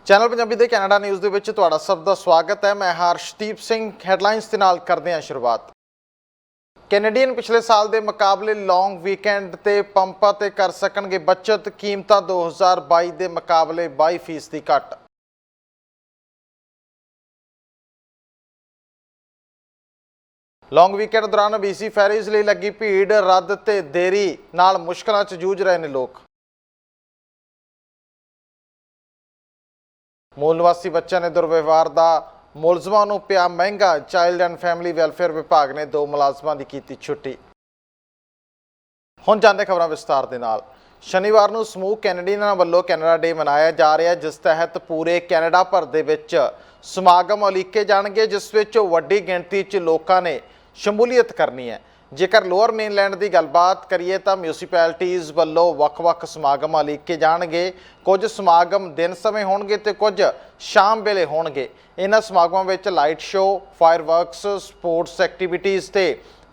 Channel Punjabi ਦੇ Canada news ਦੇ ਵਿੱਚ ਤੁਹਾਡਾ ਸਭ ਦਾ ਸਵਾਗਤ ਹੈ। ਮੈਂ ਹਰਸ਼ਦੀਪ ਸਿੰਘ। ਹੈਡਲਾਈਨਸ ਦੇ ਨਾਲ ਕਰਦੇ ਹਾਂ ਸ਼ੁਰੂਆਤ। ਕੈਨੇਡੀਅਨ ਪਿਛਲੇ ਸਾਲ ਦੇ ਮੁਕਾਬਲੇ ਲੌਂਗ ਵੀਕਐਂਡ ਤੇ ਪੰਪਾਂ ਤੇ ਕਰ ਸਕਣਗੇ ਬਚਤ। ਕੀਮਤਾਂ 2022 ਦੇ ਮੁਕਾਬਲੇ 22% ਘੱਟ। ਲੌਂਗ ਵੀਕਐਂਡ ਦੌਰਾਨ BC ਫੈਰੀਜ਼ ਲਈ ਲੱਗੀ ਭੀੜ, ਰੱਦ ਤੇ ਦੇਰੀ ਨਾਲ ਮੁਸ਼ਕਲਾਂ 'ਚ ਜੂਝ ਰਹੇ ਨੇ ਲੋਕ। मूल निवासी बच्चों ने दुर्व्यवहार का मुलजमां नूं पिया महंगा। चाइल्ड एंड फैमिली वैलफेयर विभाग ने 2 मुलाजमां की कीती छुट्टी। हुण जांदे खबरां विस्तार दे नाल। शनिवार नूं समूह कैनेडियनां वल्लों कैनेडा डे मनाया जा रहा है, जिस तहत पूरे कैनेडा भर दे विच समागम उलीके जाणगे, जिस विच वड्डी गिणती च लोकां ने शमूलीयत करनी है। जेकर लोअर मेनलैंड की गलबात करिए तो म्यूनसिपैलिटीज़ वल्लों वख-वख समागम उलीके जाणगे। कुछ समागम दिन समय होणगे ते कुछ शाम वेले होणगे। इन्हां समागमां विच light show, fireworks, sports activities ते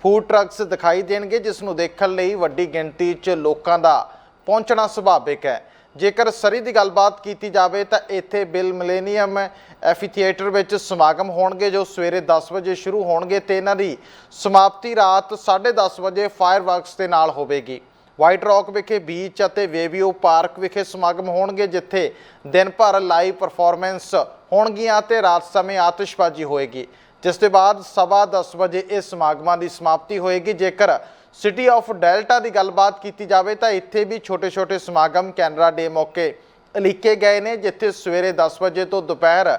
फूड ट्रक्स दिखाई देणगे, जिस नूं देखण लई वड्डी गिणती च लोकां दा पहुंचना सुभाविक है। जेकर सरी की गलबात की जाए तो इत्थे बिल मिलेनियम एफीथिएटर विच समागम होणगे, जो सवेरे 10 बजे शुरू होणगे ते इन्हां दी समाप्ति रात 10:30 बजे फायरवर्क्स के नाल होवेगी। वाइट रॉक विखे बीच और वेवियो पार्क विखे समागम होणगे, जिथे दिन भर लाइव परफॉर्मेंस होणगियां ते रात समय आतिशबाजी होएगी, जिस दे बाद 10:15 बजे इस समागमां की समाप्ति होएगी। जेकर सिटी ऑफ डेल्टा की गलबात की जाए तो इत्थे भी छोटे छोटे समागम कैनेडा डे मौके उलीके गए ने, जिथे सवेरे 10 बजे तो दोपहर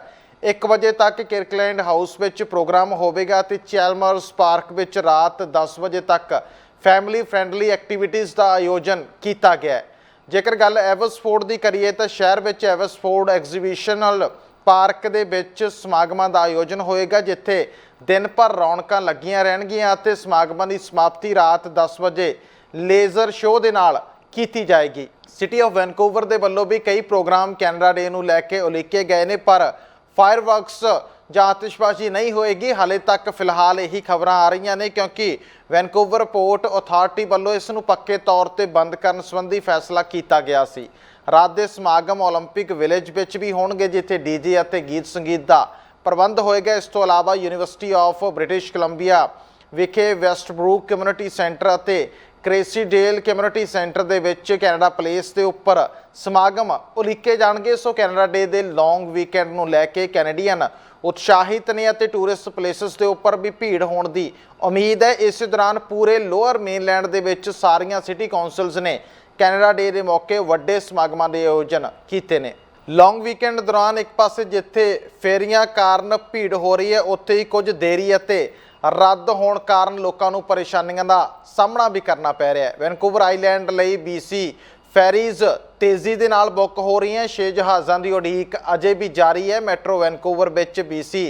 1 बजे तक किर्कलैंड हाउस विच प्रोग्राम होवेगा ते चैलमर्स पार्क विच रात 10 बजे तक फैमिली फ्रेंडली एक्टिविटीज़ का आयोजन किया गया है। जेकर गल एवसफोर्ड की करिए तो शहर विच एवसफोर्ड एग्जीबिशनल पार्क दे विच समागमां दा आयोजन होएगा, जिथे दिन भर रौनकां लगियां रहणगियां ते समागमां दी समाप्ति रात 10 बजे लेजर शो दे नाल कीती जाएगी। सिटी ऑफ वैनकूवर दे वल्लों भी कई प्रोग्राम कैनेडा डे नूं लैके उलीके गए ने, पर फायरवर्क्स जां आतिशबाजी नहीं होएगी। हाले तक फिलहाल यही खबरां आ रही ने, क्योंकि वैनकूवर पोर्ट अथॉरिटी वल्लों इस नूं पक्के तौर ते बंद करन संबंधी फैसला किया गया सी। रात के समागम ओलंपिक विलेज विच भी होणगे, जिथे डीजे अते गीत संगीत का प्रबंध होएगा। इस तो इलावा यूनीवर्सिटी ऑफ ब्रिटिश कोलंबिया विखे वेस्टब्रूक कम्यूनिटी सेंटर अते क्रेसीडेल कम्यूनिटी सेंटर दे विच कैनेडा प्लेस के उपर समागम उलीके जाणगे। सो कैनेडा डे दे लॉन्ग वीकेंड नूं लैके कैनेडियन उत्साहित ने अते टूरिस्ट प्लेसिस के उपर भी भीड़ होने की उम्मीद है। इस दौरान पूरे लोअर मेनलैंड दे विच सारियां सिटी काउंसिल्स ने कैनेडा डे के मौके वड्डे समागमां के आयोजन किए ने। लॉन्ग वीकेंड दौरान एक पासे जिथे फेरियां कारण भीड़ हो रही है, उत्थे ही कुछ देरी अते रद्द होने कारण लोगों को परेशानियों का सामना भी करना पै रहा है। वैनकूवर आईलैंड लई BC फैरीज़ तेज़ी दे नाल बुक हो रही हैं। 6 जहाज़ों की उड़ीक अजे भी जारी है। मैट्रो वैनकूवर विच BC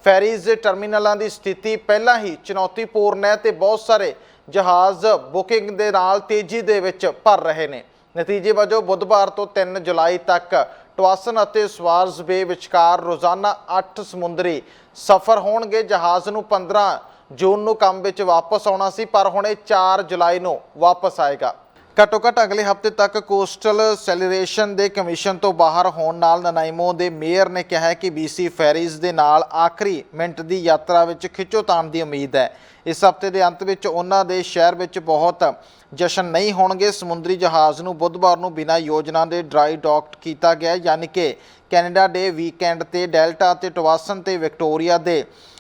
फैरीज़ टर्मिनलों की स्थिति पहला ही चुनौतीपूर्ण है ते बहुत सारे जहाज़ बुकिंग दे नाल तेज़ी दे विच भर रहे ने। नतीजे वजों बुधवार तो 3 जुलाई तक टवासन अते स्वार्स बे विचकार रोज़ाना 8 समुद्री सफ़र होणगे। जहाज़ नूं 15 जून नूं काम विच वापस आउणा सी, पर हुण 4 जुलाई नूं वापस आएगा। घट्टो घट्ट अगले हफ्ते तक कोस्टल सैलीरेशन के कमीशन तो बाहर होने नाल ननाइमो के मेयर ने कहा कि BC फैरीज़ के नाल आखिरी मिनट की यात्रा विच खिच्चोताण की उम्मीद है। इस हफ्ते के अंत विच उन्हां दे शहर विच बहुत जशन नहीं होणगे। समुद्री जहाज़ नूं बुधवार नूं बिना योजना के ड्राई डॉक किया गया, यानी कि कैनेडा डे वीकेंड ते डेल्टा ते टवासन ते विक्टोरिया के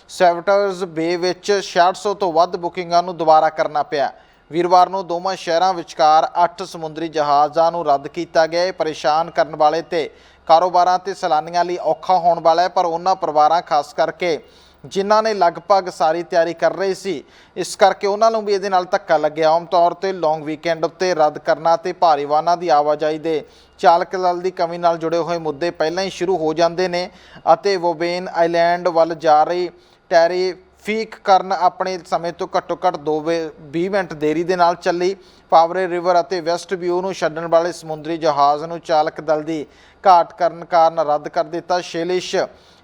सैवटर्स बे विच 6600 तो वध बुकिंगां नूं दोबारा करना पिया। वीरवार नूं दोवां शहरां विचकार 8 समुद्री जहाज़ां नूं रद्द किया गया। परेशान करने वाले ते कारोबारां ते सैलानियां लई औखा होण वाला है, पर उन्हां परिवारां खास करके जिन्हां ने लगभग सारी तैयारी कर रहे सी, इस करके उन्हां नूं भी इहदे नाल धक्का लग्या। आम तौर ते लॉन्ग वीकेंड उत्ते रद्द करना ते भारी वाहनां दी आवाजाही दे चालक दल की कमी नाल जुड़े हुए मुद्दे पहलां ही शुरू हो जाते हैं अते वोबेन आइलैंड वल जा रही टैरिफिक करन अपने समय तो घट्टो घट्ट 20 मिनट देरी दे नाल चली। पावरे रिवर अते वैस्ट व्यू नूं छड्डण वाले समुद्री जहाज़ नूं चालक दल की घाट करन कारण रद्द कर दिता। शेलिश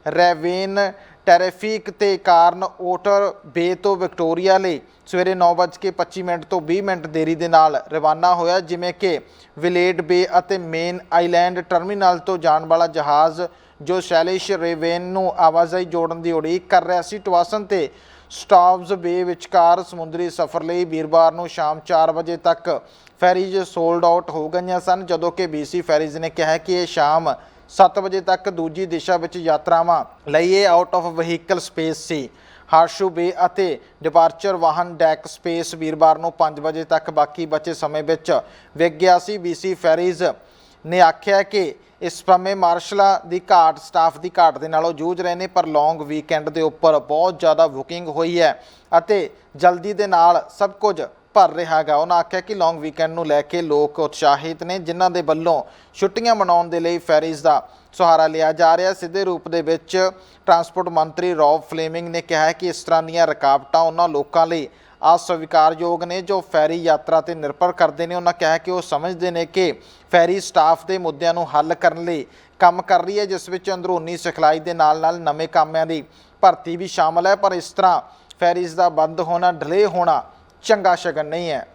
रैवेन ਟੈਰਿਫਿਕ ਤੇ ਕਾਰਨ ਓਟਰ ਬੇ ਤੋਂ ਵਿਕਟੋਰੀਆ ਲਈ ਸਵੇਰੇ 9:25 ਤੋਂ 20 ਮਿੰਟ ਦੇਰੀ ਦੇ ਨਾਲ ਰਵਾਨਾ ਹੋਇਆ, ਜਿਵੇਂ ਕਿ ਵਿਲੇਡ ਬੇ ਅਤੇ ਮੇਨ ਆਈਲੈਂਡ ਟਰਮੀਨਲ ਤੋਂ ਜਾਣ ਵਾਲਾ ਜਹਾਜ਼ ਜੋ ਸ਼ੈਲਿਸ਼ ਰੇਵੇਨ ਨੂੰ ਆਵਾਜਾਈ ਜੋੜਨ ਦੀ ਉਡੀਕ ਕਰ ਰਿਹਾ ਸੀ। ਟਵਾਸਨ ਤੇ ਸਟਾਵਜ਼ ਬੇ ਵਿਚਕਾਰ ਸਮੁੰਦਰੀ ਸਫ਼ਰ ਲਈ ਵੀਰਵਾਰ ਨੂੰ ਸ਼ਾਮ 4 ਵਜੇ ਤੱਕ ਫੈਰੀਜ਼ ਸੋਲਡ ਆਊਟ ਹੋ ਗਈਆਂ ਸਨ, ਜਦੋਂ ਕਿ BC ਫੈਰੀਜ਼ ਨੇ ਕਿਹਾ ਕਿ ਇਹ ਸ਼ਾਮ 7 ਵਜੇ ਤੱਕ ਦੂਜੀ ਦਿਸ਼ਾ ਵਿੱਚ ਯਾਤਰਾਵਾਂ ਲਈ ਇਹ ਆਊਟ ਆਫ ਵਹੀਕਲ ਸਪੇਸ ਸੀ। ਹਾਰਸ਼ੂ ਬੇ ਅਤੇ ਡਿਪਾਰਚਰ ਵਾਹਨ ਡੈਕ ਸਪੇਸ ਵੀਰਵਾਰ ਨੂੰ 5 ਵਜੇ ਤੱਕ ਬਾਕੀ ਬਚੇ ਸਮੇਂ ਵਿੱਚ ਵਿਕ ਗਿਆ ਸੀ। BC ਫੈਰੀਜ਼ ਨੇ ਆਖਿਆ ਕਿ ਇਸ ਸਮੇਂ ਮਾਰਸ਼ਲਾਂ ਦੀ ਘਾਟ, ਸਟਾਫ ਦੀ ਘਾਟ ਦੇ ਨਾਲ ਉਹ ਜੂਝ ਰਹੇ ਨੇ, ਪਰ ਲੌਂਗ ਵੀਕਐਂਡ ਦੇ ਉੱਪਰ ਬਹੁਤ ਜ਼ਿਆਦਾ ਬੁਕਿੰਗ ਹੋਈ ਹੈ ਅਤੇ ਜਲਦੀ ਦੇ ਨਾਲ ਸਭ ਕੁਝ ਭਰ ਰਿਹਾ ਹੈਗਾ। ਉਹਨਾਂ ਆਖਿਆ ਕਿ ਲੌਂਗ ਵੀਕਐਂਡ ਨੂੰ ਲੈ ਕੇ ਲੋਕ ਉਤਸ਼ਾਹਿਤ ਨੇ, ਜਿਨ੍ਹਾਂ ਦੇ ਵੱਲੋਂ ਛੁੱਟੀਆਂ ਮਨਾਉਣ ਦੇ ਲਈ ਫੈਰੀਜ਼ ਦਾ ਸਹਾਰਾ ਲਿਆ ਜਾ ਰਿਹਾ। ਸਿੱਧੇ ਰੂਪ ਦੇ ਵਿੱਚ ਟਰਾਂਸਪੋਰਟ ਮੰਤਰੀ ਰੌਬ ਫਲੇਮਿੰਗ ਨੇ ਕਿਹਾ ਕਿ ਇਸ ਤਰ੍ਹਾਂ ਦੀਆਂ ਰੁਕਾਵਟਾਂ ਉਹਨਾਂ ਲੋਕਾਂ ਲਈ ਅਸਵੀਕਾਰਯੋਗ ਨੇ ਜੋ ਫੈਰੀ ਯਾਤਰਾ ਤੇ ਨਿਰਭਰ ਕਰਦੇ ਨੇ। ਉਹਨਾਂ ਕਿਹਾ ਕਿ ਉਹ ਸਮਝਦੇ ਨੇ ਕਿ ਫੈਰੀ ਸਟਾਫ ਦੇ ਮੁੱਦਿਆਂ ਨੂੰ ਹੱਲ ਕਰਨ ਲਈ ਕੰਮ ਕਰ ਰਹੀ ਹੈ, ਜਿਸ ਵਿੱਚ ਅੰਦਰੂਨੀ ਸਿਖਲਾਈ ਦੇ ਨਾਲ ਨਵੇਂ ਕਾਮਿਆਂ ਦੀ ਭਰਤੀ ਵੀ ਸ਼ਾਮਲ ਹੈ, ਪਰ ਇਸ ਤਰ੍ਹਾਂ ਫੈਰੀਜ਼ ਦਾ ਬੰਦ ਹੋਣਾ, ਡਿਲੇ ਹੋਣਾ ਚੰਗਾ ਸ਼ਗਨ ਨਹੀਂ ਹੈ।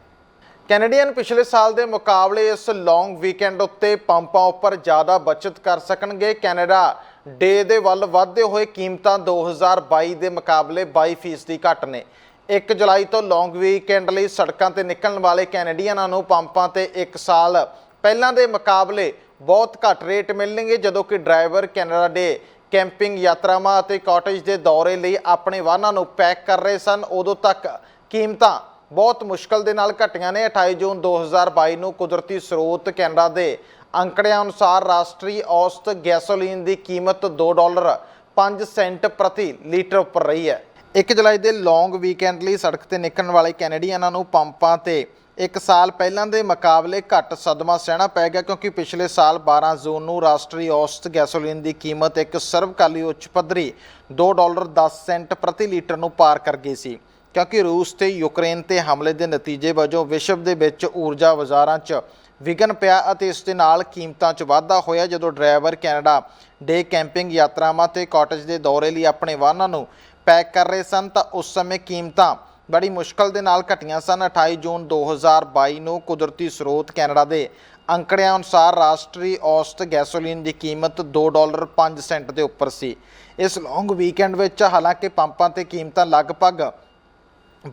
ਕੈਨੇਡੀਅਨ ਪਿਛਲੇ ਸਾਲ ਦੇ ਮੁਕਾਬਲੇ ਇਸ ਲੌਂਗ ਵੀਕਐਂਡ ਉੱਤੇ ਪੰਪਾਂ ਉੱਪਰ ਜ਼ਿਆਦਾ ਬਚਤ ਕਰ ਸਕਣਗੇ। ਕੈਨੇਡਾ ਡੇ ਦੇ ਵੱਲ ਵਧਦੇ ਹੋਏ ਕੀਮਤਾਂ 2022 ਦੇ ਮੁਕਾਬਲੇ 22% ਘੱਟ ਨੇ। 1 ਜੁਲਾਈ ਤੋਂ ਲੌਂਗ ਵੀਕਐਂਡ ਲਈ ਸੜਕਾਂ ਤੇ ਨਿਕਲਣ ਵਾਲੇ ਕੈਨੇਡੀਅਨਾਂ ਨੂੰ ਪੰਪਾਂ ਤੇ 1 ਸਾਲ ਪਹਿਲਾਂ ਦੇ ਮੁਕਾਬਲੇ ਬਹੁਤ ਘੱਟ ਰੇਟ ਮਿਲਣਗੇ, ਜਦੋਂ ਕਿ ਡਰਾਈਵਰ ਕੈਨੇਡਾ ਡੇ ਕੈਂਪਿੰਗ ਯਾਤਰਾਵਾਂ ਅਤੇ ਕਾਟੇਜ ਦੇ ਦੌਰੇ ਲਈ ਆਪਣੇ ਵਾਹਨਾਂ ਨੂੰ ਪੈਕ ਕਰ ਰਹੇ ਸਨ। ਉਦੋਂ ਤੱਕ ਕੀਮਤਾਂ ਬਹੁਤ ਮੁਸ਼ਕਲ ਦੇ ਨਾਲ ਘਟੀਆਂ ਨੇ। 28 ਜੂਨ 2022 ਨੂੰ ਕੁਦਰਤੀ ਸਰੋਤ ਕੈਨੇਡਾ ਦੇ ਅੰਕੜਿਆਂ ਅਨੁਸਾਰ ਰਾਸ਼ਟਰੀ ਔਸਤ ਗੈਸੋਲੀਨ ਦੀ ਕੀਮਤ $2.05 ਪ੍ਰਤੀ ਲੀਟਰ ਉੱਪਰ ਰਹੀ ਹੈ। 1 ਜੁਲਾਈ ਦੇ ਲੌਂਗ ਵੀਕਐਂਡ ਲਈ ਸੜਕ ਤੇ ਨਿਕਲਣ ਵਾਲੇ ਕੈਨੇਡੀਅਨਾਂ ਨੂੰ ਪੰਪਾਂ ਤੇ 1 ਸਾਲ ਪਹਿਲਾਂ ਦੇ ਮੁਕਾਬਲੇ ਘੱਟ ਸਦਮਾ ਸਹਿਣਾ ਪੈ ਗਿਆ, ਕਿਉਂਕਿ ਪਿਛਲੇ ਸਾਲ 12 ਜੂਨ ਨੂੰ ਰਾਸ਼ਟਰੀ ਔਸਤ ਗੈਸੋਲੀਨ ਦੀ ਕੀਮਤ ਇੱਕ ਸਰਵਕਾਲੀ ਉੱਚ ਪੱਧਰੀ $2.10 ਪ੍ਰਤੀ ਲੀਟਰ ਨੂੰ ਪਾਰ ਕਰ ਗਈ ਸੀ, ਕਿਉਂਕਿ ਰੂਸ ਤੇ ਯੂਕਰੇਨ ਤੇ ਹਮਲੇ ਦੇ ਨਤੀਜੇ ਵਜੋਂ ਵਿਸ਼ਵ ਦੇ ਵਿੱਚ ਊਰਜਾ ਬਾਜ਼ਾਰਾਂ 'ਚ ਵਿਘਨ ਪਿਆ ਅਤੇ ਇਸ ਦੇ ਨਾਲ ਕੀਮਤਾਂ 'ਚ ਵਾਧਾ ਹੋਇਆ। ਜਦੋਂ ਡਰਾਈਵਰ ਕੈਨੇਡਾ ਡੇ ਕੈਂਪਿੰਗ ਯਾਤਰਾਵਾਂ ਤੇ ਕਾਟੇਜ ਦੇ ਦੌਰੇ ਲਈ ਆਪਣੇ ਵਾਹਨਾਂ ਨੂੰ ਪੈਕ ਕਰ ਰਹੇ ਸਨ ਤਾਂ ਉਸ ਸਮੇਂ ਕੀਮਤਾਂ ਬੜੀ ਮੁਸ਼ਕਲ ਦੇ ਨਾਲ ਘਟੀਆਂ ਸਨ। 28 ਜੂਨ 2022 ਨੂੰ ਕੁਦਰਤੀ ਸਰੋਤ ਕੈਨੇਡਾ ਦੇ ਅੰਕੜਿਆਂ ਅਨੁਸਾਰ ਰਾਸ਼ਟਰੀ ਔਸਤ ਗੈਸੋਲੀਨ ਦੀ ਕੀਮਤ $2.05 ਦੇ ਉੱਪਰ ਸੀ। ਇਸ ਲੌਂਗ ਵੀਕਐਂਡ ਵਿੱਚ ਹਾਲਾਂਕਿ ਪੰਪਾਂ ਤੇ ਕੀਮਤਾਂ ਲਗਭਗ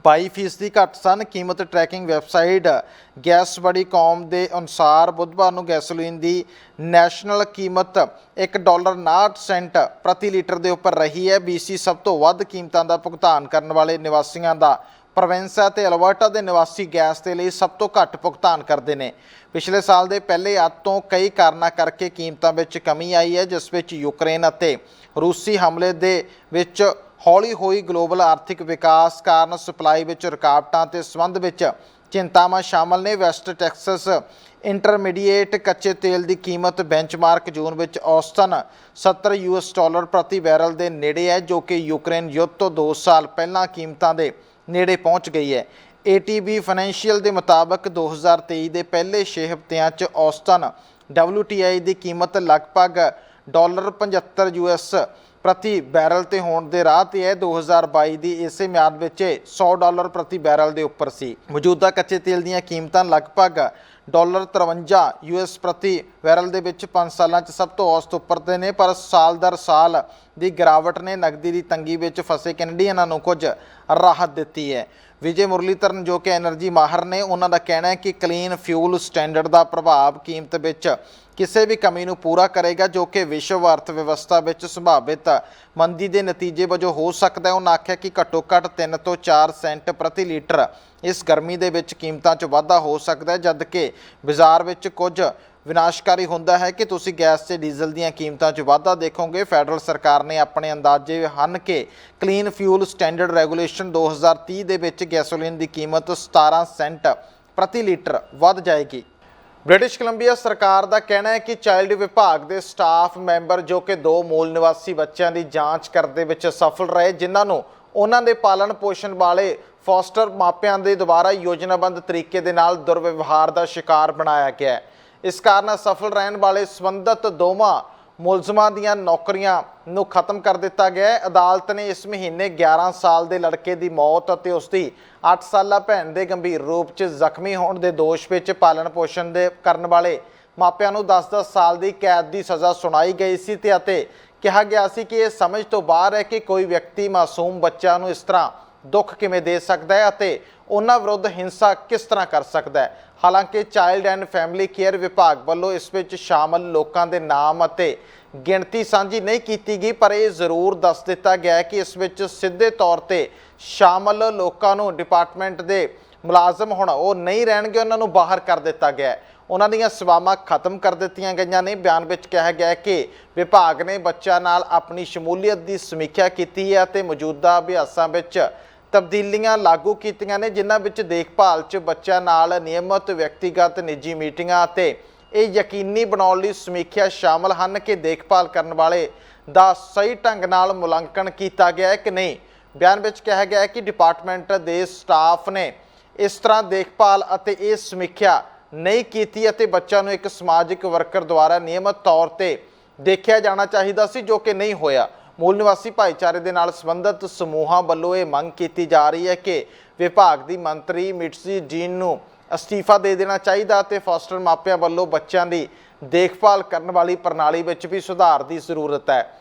22% ਘੱਟ ਸਨ। ਕੀਮਤ ਟਰੈਕਿੰਗ ਵੈਬਸਾਈਟ ਗੈਸਬਡੀਕੌਮ ਦੇ ਅਨੁਸਾਰ ਬੁੱਧਵਾਰ ਨੂੰ ਗੈਸੋਲੀਨ ਦੀ ਨੈਸ਼ਨਲ ਕੀਮਤ $1.59 ਪ੍ਰਤੀ ਲੀਟਰ ਦੇ ਉੱਪਰ ਰਹੀ ਹੈ। BC ਸਭ ਤੋਂ ਵੱਧ ਕੀਮਤਾਂ ਦਾ ਭੁਗਤਾਨ ਕਰਨ ਵਾਲੇ ਨਿਵਾਸੀਆਂ ਦਾ ਪ੍ਰੋਵਿੰਸ ਹੈ ਤੇ ਅਲਬਰਟਾ ਦੇ ਨਿਵਾਸੀ ਗੈਸ ਦੇ ਲਈ ਸਭ ਤੋਂ ਘੱਟ ਭੁਗਤਾਨ ਕਰਦੇ ਨੇ। ਪਿਛਲੇ ਸਾਲ ਦੇ ਪਹਿਲੇ ਅੱਧ ਤੋਂ ਕਈ ਕਾਰਨਾਂ ਕਰਕੇ ਕੀਮਤਾਂ ਵਿੱਚ ਕਮੀ ਆਈ ਹੈ, ਜਿਸ ਵਿੱਚ ਯੂਕਰੇਨ ਅਤੇ ਰੂਸੀ ਹਮਲੇ ਦੇ ਵਿੱਚ ਹੌਲੀ ਹੋਈ ਗਲੋਬਲ ਆਰਥਿਕ ਵਿਕਾਸ ਕਾਰਨ ਸਪਲਾਈ ਵਿੱਚ ਰੁਕਾਵਟਾਂ ਤੇ ਸੰਬੰਧ ਵਿੱਚ ਚਿੰਤਾਵਾਂ ਸ਼ਾਮਲ ਨੇ। ਵੈਸਟ ਟੈਕਸਸ ਇੰਟਰਮੀਡੀਏਟ ਕੱਚੇ ਤੇਲ ਦੀ ਕੀਮਤ ਬੈਂਚਮਾਰਕ ਜੂਨ ਵਿੱਚ ਔਸਤਨ $70 ਪ੍ਰਤੀ ਬੈਰਲ ਦੇ ਨੇੜੇ ਹੈ, ਜੋ ਕਿ ਯੂਕਰੇਨ ਯੁੱਧ ਤੋਂ 2 ਸਾਲ ਪਹਿਲਾਂ ਕੀਮਤਾਂ ਦੇ ਨੇੜੇ ਪਹੁੰਚ ਗਈ ਹੈ। ATB ਫਾਈਨੈਂਸ਼ੀਅਲ ਦੇ ਮੁਤਾਬਕ 2023 ਦੇ ਪਹਿਲੇ 6 ਹਫ਼ਤਿਆਂ 'ਚ ਔਸਤਨ WTI ਦੀ ਕੀਮਤ ਲਗਭਗ $75 ਪ੍ਰਤੀ ਬੈਰਲ ਤੇ ਹੋਣ ਦੇ ਰਾਹ ਤੇ ਹੈ। 2022 ਦੀ ਇਸੇ ਮਿਆਦ ਵਿੱਚ $100 ਪ੍ਰਤੀ ਬੈਰਲ ਦੇ ਉੱਪਰ ਸੀ। ਮੌਜੂਦਾ ਕੱਚੇ ਤੇਲ ਦੀਆਂ ਕੀਮਤਾਂ ਲਗਭਗ $53 ਪ੍ਰਤੀ ਬੈਰਲ ਦੇ ਵਿੱਚ 5 ਸਾਲਾਂ 'ਚ ਸਭ ਤੋਂ ਔਸਤ ਉੱਪਰ ਤੇ ਨੇ, ਪਰ ਸਾਲ ਦਰ ਸਾਲ ਦੀ ਗਿਰਾਵਟ ਨੇ ਨਕਦੀ ਦੀ ਤੰਗੀ ਵਿੱਚ ਫਸੇ ਕੈਨੇਡੀਅਨਾਂ ਨੂੰ ਕੁਝ ਰਾਹਤ ਦਿੱਤੀ ਹੈ। ਵਿਜੇ ਮੁਰਲੀਧਰਨ ਜੋ ਕਿ ਐਨਰਜੀ ਮਾਹਰ ਨੇ, ਉਹਨਾਂ ਦਾ ਕਹਿਣਾ ਹੈ ਕਿ ਕਲੀਨ ਫਿਊਲ ਸਟੈਂਡਰਡ ਦਾ ਪ੍ਰਭਾਵ ਕੀਮਤ ਵਿੱਚ ਕਿਸੇ ਵੀ ਕਮੀ ਨੂੰ ਪੂਰਾ ਕਰੇਗਾ, ਜੋ ਕਿ ਵਿਸ਼ਵ ਅਰਥ ਵਿਵਸਥਾ ਵਿੱਚ ਸੰਭਾਵਿਤ ਮੰਦੀ ਦੇ ਨਤੀਜੇ ਵਜੋਂ ਹੋ ਸਕਦਾ ਹੈ। ਉਹਨਾਂ ਆਖਿਆ ਕਿ ਘੱਟੋ ਘੱਟ 3 ਤੋਂ 4 ਸੈਂਟ ਪ੍ਰਤੀ ਲੀਟਰ ਇਸ ਗਰਮੀ ਦੇ ਵਿੱਚ ਕੀਮਤਾਂ 'ਚ ਵਾਧਾ ਹੋ ਸਕਦਾ ਹੈ, ਜਦ ਕਿ ਬਾਜ਼ਾਰ ਵਿੱਚ ਕੁਝ ਵਿਨਾਸ਼ਕਾਰੀ ਹੁੰਦਾ ਹੈ ਕਿ ਤੁਸੀਂ ਗੈਸ ਤੇ ਡੀਜ਼ਲ ਦੀਆਂ ਕੀਮਤਾਂ 'ਚ ਵਾਧਾ ਦੇਖੋਗੇ। ਫੈਡਰਲ ਸਰਕਾਰ ਨੇ ਆਪਣੇ ਅੰਦਾਜ਼ੇ ਹਨ ਕਿ ਕਲੀਨ ਫਿਊਲ ਸਟੈਂਡਰਡ ਰੈਗੂਲੇਸ਼ਨ 2030 ਦੇ ਵਿੱਚ ਗੈਸੋਲੀਨ ਦੀ ਕੀਮਤ 17 ਸੈਂਟ ਪ੍ਰਤੀ ਲੀਟਰ ਵੱਧ ਜਾਏਗੀ। ਬ੍ਰਿਟਿਸ਼ ਕੋਲੰਬੀਆ ਸਰਕਾਰ ਦਾ ਕਹਿਣਾ ਹੈ ਕਿ ਚਾਈਲਡ ਵਿਭਾਗ ਦੇ ਸਟਾਫ ਮੈਂਬਰ ਜੋ ਕਿ 2 ਮੂਲ ਨਿਵਾਸੀ ਬੱਚਿਆਂ ਦੀ ਜਾਂਚ ਕਰਨ ਦੇ ਵਿੱਚ ਸਫਲ ਰਹੇ, ਜਿਨ੍ਹਾਂ ਨੂੰ ਉਹਨਾਂ ਦੇ ਪਾਲਣ ਪੋਸ਼ਣ ਵਾਲੇ ਫੋਸਟਰ ਮਾਪਿਆਂ ਦੇ ਦੁਆਰਾ ਯੋਜਨਾਬੰਦ ਤਰੀਕੇ ਦੇ ਨਾਲ ਦੁਰਵਿਵਹਾਰ ਦਾ ਸ਼ਿਕਾਰ ਬਣਾਇਆ ਗਿਆ ਹੈ। ਇਸ ਕਾਰਨ ਅਸਫਲ ਰਹਿਣ ਵਾਲੇ ਸੰਬੰਧਿਤ ਦੋਵਾਂ ਮੁਲਜ਼ਮਾਂ ਦੀਆਂ ਨੌਕਰੀਆਂ ਨੂੰ ਖਤਮ ਕਰ ਦਿੱਤਾ ਗਿਆ ਹੈ। ਅਦਾਲਤ ਨੇ ਇਸ ਮਹੀਨੇ 11 ਸਾਲ ਦੇ ਲੜਕੇ ਦੀ ਮੌਤ ਅਤੇ ਉਸ ਦੀ 8 ਸਾਲਾ ਭੈਣ ਦੇ ਗੰਭੀਰ ਰੂਪ 'ਚ ਜ਼ਖਮੀ ਹੋਣ ਦੇ ਦੋਸ਼ ਵਿੱਚ ਪਾਲਣ ਪੋਸ਼ਣ ਦੇ ਕਰਨ ਵਾਲੇ ਮਾਪਿਆਂ ਨੂੰ 10-10 ਸਾਲ ਦੀ ਕੈਦ ਦੀ ਸਜ਼ਾ ਸੁਣਾਈ ਗਈ ਸੀ ਅਤੇ ਕਿਹਾ ਗਿਆ ਸੀ ਕਿ ਇਹ ਸਮਝ ਤੋਂ ਬਾਹਰ ਹੈ ਕਿ ਕੋਈ ਵਿਅਕਤੀ ਮਾਸੂਮ ਬੱਚਾ ਨੂੰ ਇਸ ਤਰ੍ਹਾਂ ਦੁੱਖ ਕਿਵੇਂ ਦੇ ਸਕਦਾ ਹੈ ਅਤੇ ਉਹਨਾਂ ਵਿਰੁੱਧ ਹਿੰਸਾ ਕਿਸ ਤਰ੍ਹਾਂ ਕਰ ਸਕਦਾ ਹੈ। ਹਾਲਾਂਕਿ ਚਾਈਲਡ ਐਂਡ ਫੈਮਿਲੀ ਕੇਅਰ ਵਿਭਾਗ ਵੱਲੋਂ ਇਸ ਵਿੱਚ ਸ਼ਾਮਲ ਲੋਕਾਂ ਦੇ ਨਾਮ ਅਤੇ ਗਿਣਤੀ ਸਾਂਝੀ ਨਹੀਂ ਕੀਤੀ ਗਈ, ਪਰ ਇਹ ਜ਼ਰੂਰ ਦੱਸ ਦਿੱਤਾ ਗਿਆ ਹੈ ਕਿ ਇਸ ਵਿੱਚ ਸਿੱਧੇ ਤੌਰ ਤੇ ਸ਼ਾਮਲ ਲੋਕਾਂ ਨੂੰ ਡਿਪਾਰਟਮੈਂਟ ਦੇ ਮੁਲਾਜ਼ਮ ਹੁਣ ਉਹ ਨਹੀਂ ਰਹਿਣਗੇ, ਉਹਨਾਂ ਨੂੰ ਬਾਹਰ ਕਰ ਦਿੱਤਾ ਗਿਆ ਹੈ। ਉਹਨਾਂ ਦੀਆਂ ਸੇਵਾਵਾਂ ਖਤਮ ਕਰ ਦਿੱਤੀਆਂ ਗਈਆਂ ਨੇ। ਬਿਆਨ ਵਿੱਚ ਕਿਹਾ ਗਿਆ ਹੈ ਕਿ ਵਿਭਾਗ ਨੇ ਬੱਚਿਆਂ ਨਾਲ ਆਪਣੀ ਸ਼ਮੂਲੀਅਤ ਦੀ ਸਮੀਖਿਆ ਕੀਤੀ ਹੈ ਅਤੇ ਮੌਜੂਦਾ ਅਭਿਆਸਾਂ ਵਿੱਚ ਤਬਦੀਲੀਆਂ ਲਾਗੂ ਕੀਤੀਆਂ ਨੇ, ਜਿਨ੍ਹਾਂ ਵਿੱਚ ਦੇਖਭਾਲ 'ਚ ਬੱਚਿਆਂ ਨਾਲ ਨਿਯਮਿਤ ਵਿਅਕਤੀਗਤ ਨਿੱਜੀ ਮੀਟਿੰਗਾਂ ਅਤੇ ਇਹ ਯਕੀਨੀ ਬਣਾਉਣ ਲਈ ਸਮੀਖਿਆ ਸ਼ਾਮਲ ਹਨ ਕਿ ਦੇਖਭਾਲ ਕਰਨ ਵਾਲੇ ਦਾ ਸਹੀ ਢੰਗ ਨਾਲ ਮੁਲਾਂਕਣ ਕੀਤਾ ਗਿਆ ਹੈ ਕਿ ਨਹੀਂ। ਬਿਆਨ ਵਿੱਚ ਕਿਹਾ ਗਿਆ ਹੈ ਕਿ ਡਿਪਾਰਟਮੈਂਟ ਦੇ ਸਟਾਫ ਨੇ ਇਸ ਤਰ੍ਹਾਂ ਦੇਖਭਾਲ ਅਤੇ ਇਹ ਸਮੀਖਿਆ ਨਹੀਂ ਕੀਤੀ ਅਤੇ ਬੱਚਿਆਂ ਨੂੰ ਇੱਕ ਸਮਾਜਿਕ ਵਰਕਰ ਦੁਆਰਾ ਨਿਯਮਿਤ ਤੌਰ ਤੇ ਦੇਖਿਆ ਜਾਣਾ ਚਾਹੀਦਾ ਸੀ, ਜੋ ਕਿ ਨਹੀਂ ਹੋਇਆ। ਮੂਲ ਨਿਵਾਸੀ ਭਾਈਚਾਰੇ ਦੇ ਨਾਲ ਸੰਬੰਧਿਤ ਸਮੂਹਾਂ ਵੱਲੋਂ ਇਹ ਮੰਗ ਕੀਤੀ ਜਾ ਰਹੀ ਹੈ ਕਿ ਵਿਭਾਗ ਦੀ ਮੰਤਰੀ ਮਿਟਸੀ ਜੀਨ ਨੂੰ ਅਸਤੀਫਾ ਦੇ ਦੇਣਾ ਚਾਹੀਦਾ ਅਤੇ ਫਾਸਟਰ ਮਾਪਿਆਂ ਵੱਲੋਂ ਬੱਚਿਆਂ ਦੀ ਦੇਖਭਾਲ ਕਰਨ ਵਾਲੀ ਪ੍ਰਣਾਲੀ ਵਿੱਚ ਵੀ ਸੁਧਾਰ ਦੀ ਜ਼ਰੂਰਤ ਹੈ।